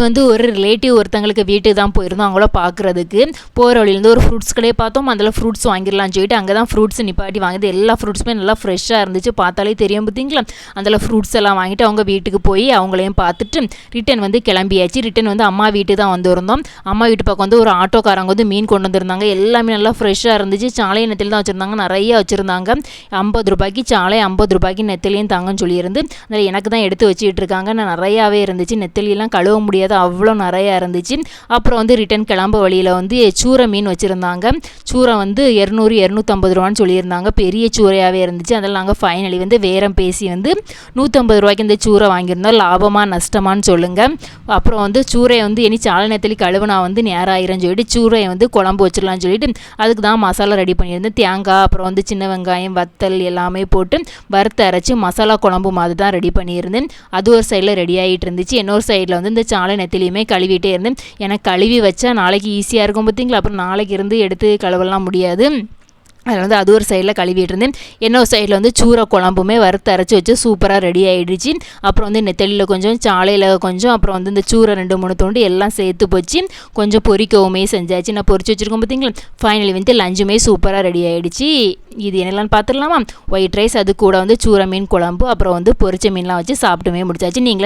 வந்து ஒரு ரிலேட்டிவ் ஒருத்தங்களுக்கு வீட்டுக்கு தான் போயிருந்தோம். அவங்கள பார்க்குறதுக்கு போகிற வழியிலேருந்து ஒரு ஃப்ரூட்ஸ் கடையை பார்த்தோம். அதில் ஃப்ரூட்ஸ் வாங்கிடலாம்னு சொல்லிட்டு அங்கே தான் ஃப்ரூட்ஸ் நிப்பாட்டி வாங்குது. எல்லா ஃப்ரூட்ஸுமே நல்லா ஃப்ரெஷ்ஷாக இருந்துச்சு. பார்த்தாலே தெரியும் பார்த்தீங்களா. அதில் ஃப்ரூட்ஸ் எல்லாம் வாங்கிட்டு அவங்க வீட்டுக்கு போய் அவங்களையும் பார்த்துட்டு ரிட்டன் வந்து கிளம்பியாச்சு. ரிட்டன் வந்து அம்மா வீட்டு தான் வந்திருந்தோம். அம்மா வீட்டு பக்கம் வந்து ஒரு ஆட்டோக்காரங்க வந்து மீன் கொண்டு வந்திருந்தாங்க. எல்லாமே நல்லா ஃப்ரெஷ்ஷாக இருந்துச்சு. சாலை நெத்தியில் தான் வச்சுருந்தாங்க. நிறைய வச்சுருந்தாங்க. 50 ரூபாய்க்கு சாலை, 50 ரூபாய்க்கு நெத்திலையும் தாங்கன்னு சொல்லியிருந்து அதில் எனக்கு தான் எடுத்து வச்சுக்கிட்டு இருக்காங்க. நான் நிறையாவே இருந்துச்சு. நெத்திலாம் கழுவ முடியாது, அவ்வளோ நிறையா இருந்துச்சு. அப்புறம் வந்து ரிட்டன் கிளம்ப வழியில் வந்து சூரை மீன் வச்சுருந்தாங்க. சூரை வந்து 200-250 ரூபான்னு சொல்லியிருந்தாங்க. பெரிய சூறையாகவே இருந்துச்சு. அதில் நாங்கள் ஃபைனலி வந்து வேறம் பேசி வந்து 150 ரூபாய்க்கு இந்த சூரை வாங்கியிருந்தோம். லாபமாக நஷ்டமானு சொல்லுங்கள். அப்புறம் வந்து சூரையை வந்து இனி சாலை நேரத்தில் கழுவுனா வந்து நேரம் ஆயிரம்னு சொல்லிட்டு சூரையை வந்து குழம்பு வச்சிடலான்னு சொல்லிட்டு அதுக்கு தான் மசாலா ரெடி பண்ணியிருந்தேன். தேங்காய், அப்புறம் வந்து சின்ன வெங்காயம், வத்தல் எல்லாமே போட்டு வறுத்து அரைச்சி மசாலா குழம்பு மாதிரி தான் ரெடி பண்ணியிருந்தேன். அது ஒரு சைடில் ரெடி ஆகிட்டு இருந்துச்சு. இன்னொரு சைடில் வந்து இந்த சாலை நெத்திலையுமே கழுவிட்டே இருந்தேன். எனக்கு கழுவி வச்சா நாளைக்கு ஈஸியாக இருக்கும் பார்த்தீங்களா. அப்புறம் நாளைக்கு இருந்து எடுத்து கழுவலாம் முடியாது. அதில் வந்து அது ஒரு சைடில் கழுவிட்டு இருந்தேன். இன்னொரு சைடில் வந்து சூரை குழம்புமே வறுத்து அரைச்சி வச்சு சூப்பராக ரெடி ஆகிடுச்சு. அப்புறம் வந்து நெத்தலியில் கொஞ்சம், சாலையில் கொஞ்சம், அப்புறம் வந்து இந்த சூரை 2-3 துண்டு எல்லாம் சேர்த்து போச்சு. கொஞ்சம் பொரிக்கவுமே செஞ்சாச்சு. நான் பொரிச்சு வச்சுருக்கோம் பார்த்தீங்களா. ஃபைனலி வந்து லஞ்சுமே சூப்பராக ரெடி ஆகிடுச்சு. இது என்னெல்லாம் பார்த்துடலாமா. ஒயிட் ரைஸ், அது கூட வந்து சூரை மீன் குழம்பு, அப்புறம் வந்து பொரிச்ச மீன்லாம் வச்சு சாப்பிட்டுமே முடிச்சாச்சு. நீங்களே